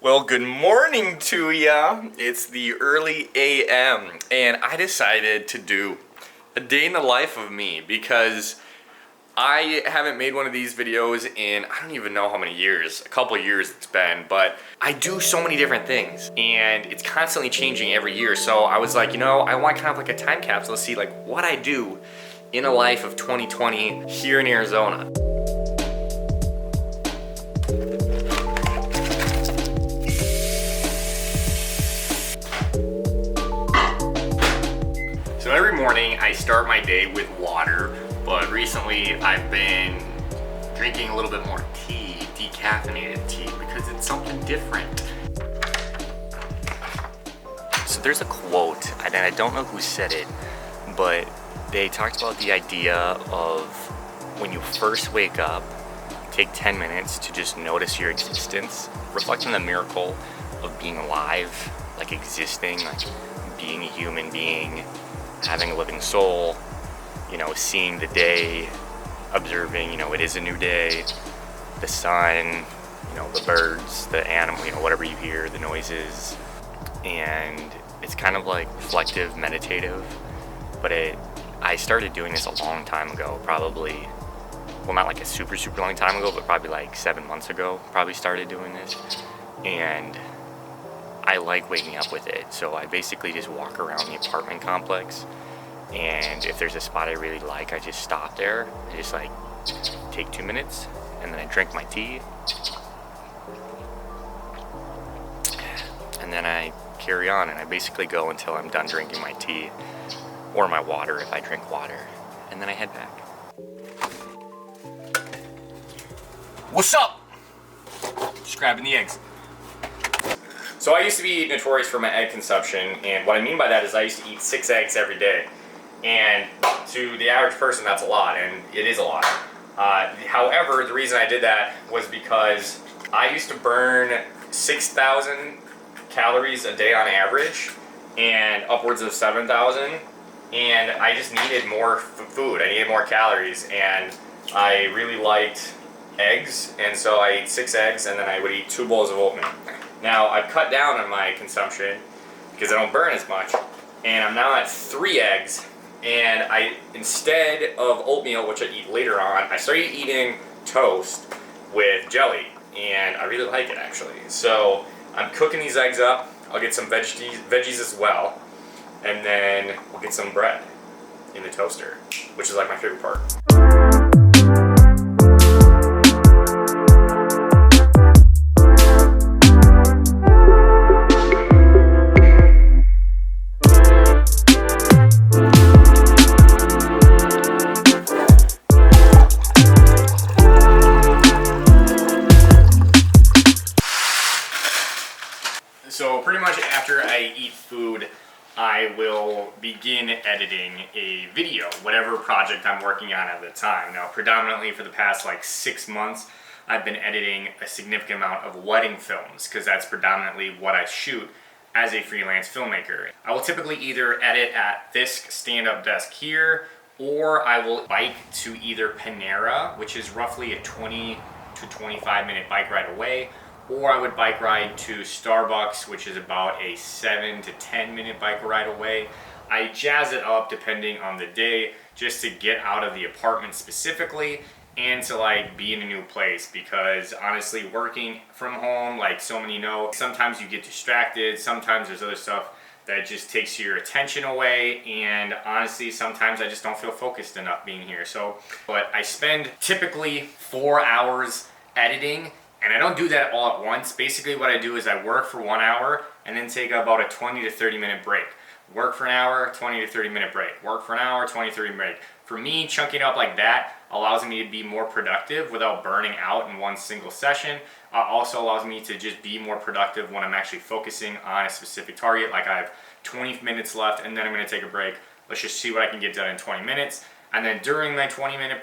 Well, good morning to ya. It's the early AM, and I decided to do a day in the life of me because I haven't made one of these videos in I don't even know how many years, a couple of years it's been, but I do so many different things and it's constantly changing every year. So I was like, I want kind of like a time capsule to see like what I do in a life of 2020 here in Arizona. So every morning I start my day with water, but recently I've been drinking a little bit more tea, decaffeinated tea, because it's something different. So there's a quote, and I don't know who said it, but they talked about the idea of when you first wake up, take 10 minutes to just notice your existence, reflect on the miracle of being alive, like existing, like being a human being, having a living soul, seeing the day, observing, it is a new day, the sun, the birds, the animal, whatever you hear, the noises. And it's kind of like reflective, meditative, but I started doing this a long time ago, probably, well, not like a super long time ago, but probably like 7 months ago, probably started doing this. And I like waking up with it, so I basically just walk around the apartment complex, and if there's a spot I really like, I just stop there. I just like take 2 minutes, and then I drink my tea, and then I carry on, and I basically go until I'm done drinking my tea, or my water if I drink water, and then I head back. What's up? Just grabbing the eggs. So I used to be notorious for my egg consumption, and what I mean by that is I used to eat 6 eggs every day. And to the average person, that's a lot, and it is a lot. However, the reason I did that was because I used to burn 6,000 calories a day on average, and upwards of 7,000, and I just needed more food. I needed more calories, and I really liked eggs, and so I ate 6 eggs, and then I would eat 2 bowls of oatmeal. Now, I've cut down on my consumption because I don't burn as much, and I'm now at 3 eggs, and instead of oatmeal, which I eat later on, I started eating toast with jelly, and I really like it actually. So I'm cooking these eggs up. I'll get some veggies as well, and then we'll get some bread in the toaster, which is like my favorite part. So pretty much after I eat food, I will begin editing a video, whatever project I'm working on at the time. Now, predominantly for the past 6 months, I've been editing a significant amount of wedding films because that's predominantly what I shoot as a freelance filmmaker. I will typically either edit at this stand-up desk here, or I will bike to either Panera, which is roughly a 20 to 25 minute bike ride away, or I would bike ride to Starbucks, which is about a 7 to 10 minute bike ride away. I jazz it up depending on the day just to get out of the apartment specifically and to be in a new place, because honestly, working from home, like so many know, sometimes you get distracted, sometimes there's other stuff that just takes your attention away, and honestly, sometimes I just don't feel focused enough being here. But I spend typically 4 hours editing, and I don't do that all at once. Basically what I do is I work for 1 hour and then take about a 20 to 30 minute break. Work for an hour, 20 to 30 minute break. Work for an hour, 20 to 30 minute break. For me, chunking up like that allows me to be more productive without burning out in one single session. Also allows me to just be more productive when I'm actually focusing on a specific target. Like I have 20 minutes left and then I'm going to take a break. Let's just see what I can get done in 20 minutes. And then during my 30 minute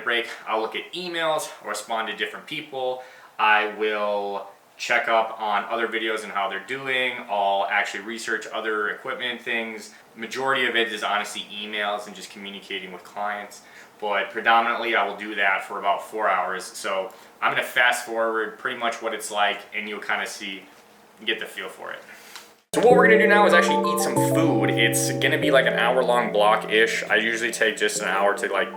break, I'll look at emails, I'll respond to different people. I will check up on other videos and how they're doing. I'll actually research other equipment things. Majority of it is honestly emails and just communicating with clients. but predominantly I will do that for about 4 hours. So I'm gonna fast forward pretty much what it's like, and you'll kind of see, get the feel for it. So what we're gonna do now is actually eat some food. It's gonna be like an hour-long block-ish. I usually take just an hour to like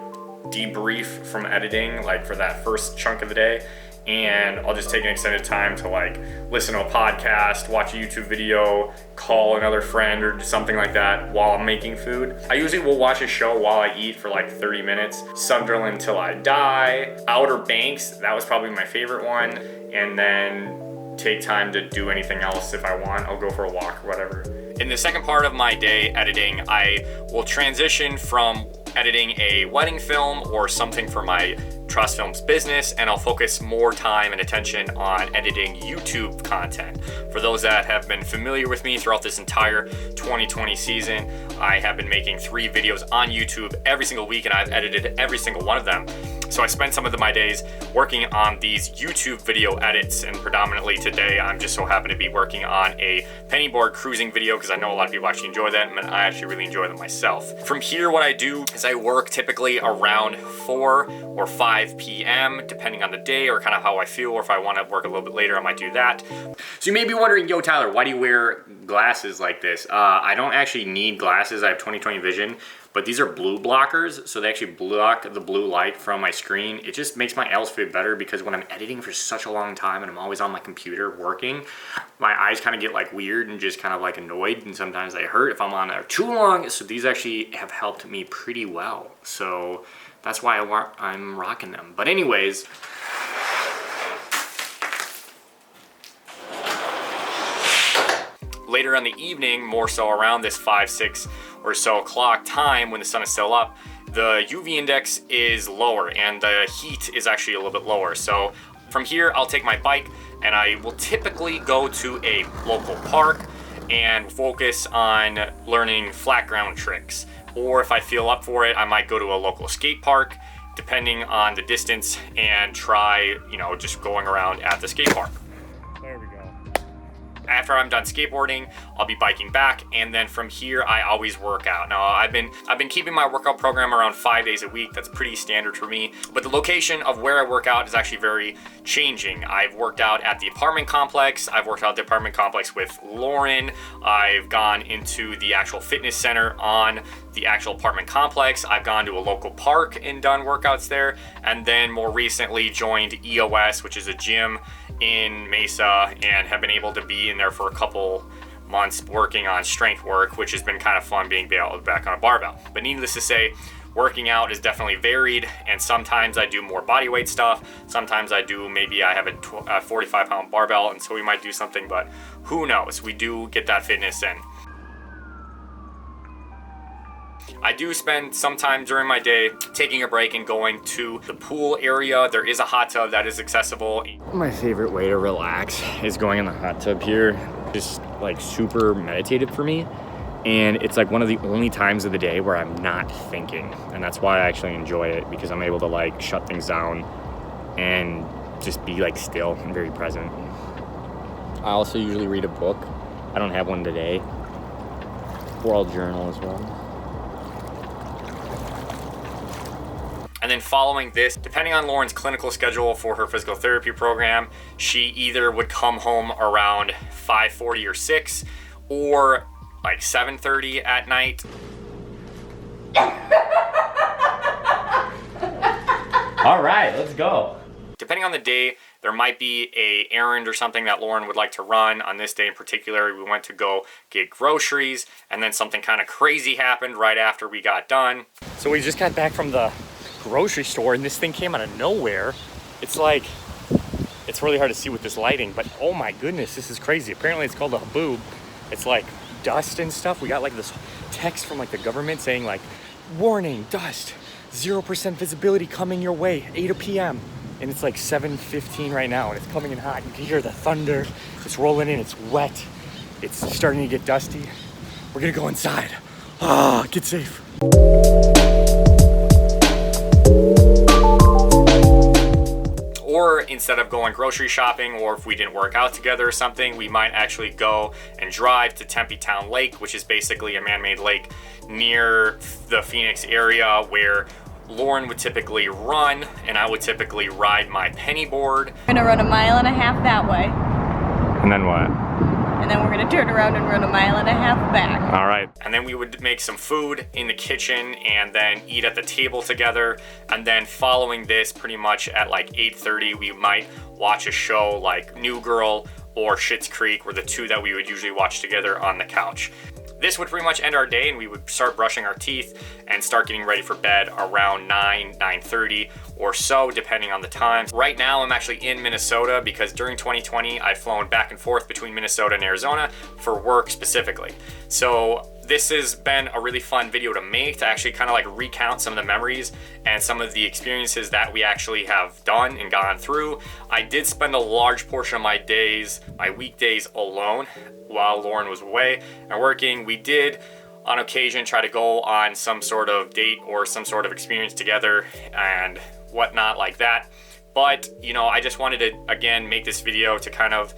debrief from editing, like for that first chunk of the day. And I'll just take an extended time to like listen to a podcast, watch a YouTube video, call another friend or something like that while I'm making food. I usually will watch a show while I eat for like 30 minutes. Sunderland Till I Die, Outer Banks, that was probably my favorite one. And then take time to do anything else if I want. I'll go for a walk or whatever. In the second part of my day editing, I will transition from editing a wedding film or something for my Trust Films business, and I'll focus more time and attention on editing YouTube content. For those that have been familiar with me throughout this entire 2020 season, I have been making 3 videos on YouTube every single week, and I've edited every single one of them. So I spend some of my days working on these YouTube video edits, and predominantly today I'm just so happen to be working on a pennyboard cruising video because I know a lot of people actually enjoy them, and I actually really enjoy them myself. From here, what I do is I work typically around 4 or 5 p.m. depending on the day or kind of how I feel, or if I want to work a little bit later, I might do that. So you may be wondering, yo Tyler, why do you wear glasses like this? I don't actually need glasses. I have 20/20 vision. But these are blue blockers, so they actually block the blue light from my screen. It just makes my eyes feel better because when I'm editing for such a long time and I'm always on my computer working, my eyes kind of get like weird and just kind of like annoyed, and sometimes they hurt if I'm on there too long. So these actually have helped me pretty well. So that's why I'm rocking them. But anyways, later in the evening, more so around this 5, 6 or so o'clock time when the sun is still up, the UV index is lower and the heat is actually a little bit lower. So from here, I'll take my bike and I will typically go to a local park and focus on learning flat ground tricks. Or if I feel up for it, I might go to a local skate park, depending on the distance, and try, just going around at the skate park. There we go. After I'm done skateboarding, I'll be biking back, and then from here I always work out. Now I've been keeping my workout program around 5 days a week. That's pretty standard for me. But the location of where I work out is actually very changing. I've worked out at the apartment complex. I've worked out at the apartment complex with Lauren. I've gone into the actual fitness center on the actual apartment complex. I've gone to a local park and done workouts there. And then more recently joined EOS, which is a gym in Mesa, and have been able to be in there for a couple months working on strength work, which has been kind of fun being back on a barbell. But needless to say, working out is definitely varied, and sometimes I do more body weight stuff. Sometimes maybe I have a 45-pound barbell, and so we might do something, but who knows? We do get that fitness in. I do spend some time during my day taking a break and going to the pool area. There is a hot tub that is accessible. My favorite way to relax is going in the hot tub here. Just like super meditative for me. And it's like one of the only times of the day where I'm not thinking. And that's why I actually enjoy it, because I'm able to like shut things down and just be like still and very present. I also usually read a book. I don't have one today. Or I'll journal as well. And then following this, depending on Lauren's clinical schedule for her physical therapy program, she either would come home around 5:40 or 6, or like 7:30 at night. All right, let's go. Depending on the day, there might be a errand or something that Lauren would like to run. On this day in particular, we went to go get groceries, and then something kind of crazy happened right after we got done. So we just got back from the grocery store, and this thing came out of nowhere. It's really hard to see with this lighting, but oh my goodness, this is crazy. Apparently it's called a haboob. It's like dust and stuff. We got like this text from like the government saying like, warning, dust, 0% visibility coming your way, 8 p.m. And it's like 7:15 right now, and it's coming in hot. You can hear the thunder. It's rolling in, it's wet. It's starting to get dusty. We're gonna go inside. Get safe. Or instead of going grocery shopping, or if we didn't work out together or something, we might actually go and drive to Tempe Town Lake, which is basically a man-made lake near the Phoenix area, where Lauren would typically run, and I would typically ride my penny board. We're gonna run 1.5 miles that way. And then what? And then we're gonna turn around and run 1.5 miles back. All right. And then we would make some food in the kitchen and then eat at the table together. And then following this, pretty much at like 8:30, we might watch a show like New Girl or Schitt's Creek, were the two that we would usually watch together on the couch. This would pretty much end our day, and we would start brushing our teeth and start getting ready for bed around 9:30 or so, depending on the time. Right now, I'm actually in Minnesota because during 2020, I've flown back and forth between Minnesota and Arizona for work specifically. So this has been a really fun video to make, to actually kind of like recount some of the memories and some of the experiences that we actually have done and gone through. I did spend a large portion of my days, my weekdays alone while Lauren was away and working. We did on occasion try to go on some sort of date or some sort of experience together and whatnot like that. But, you know, I just wanted to, again, make this video to kind of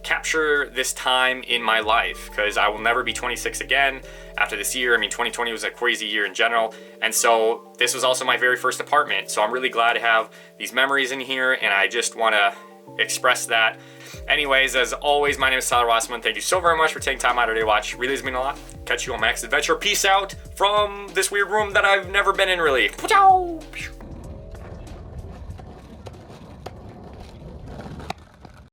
capture this time in my life, because I will never be 26 again after this year. I mean, 2020 was a crazy year in general, and so this was also my very first apartment, so I'm really glad to have these memories in here, and I just want to express that. Anyways, as always, my name is Tyler Rossmann. Thank you so very much for taking time out of your day to watch. Really does mean a lot. Catch you on my next adventure. Peace out from this weird room that I've never been in, really. Ciao.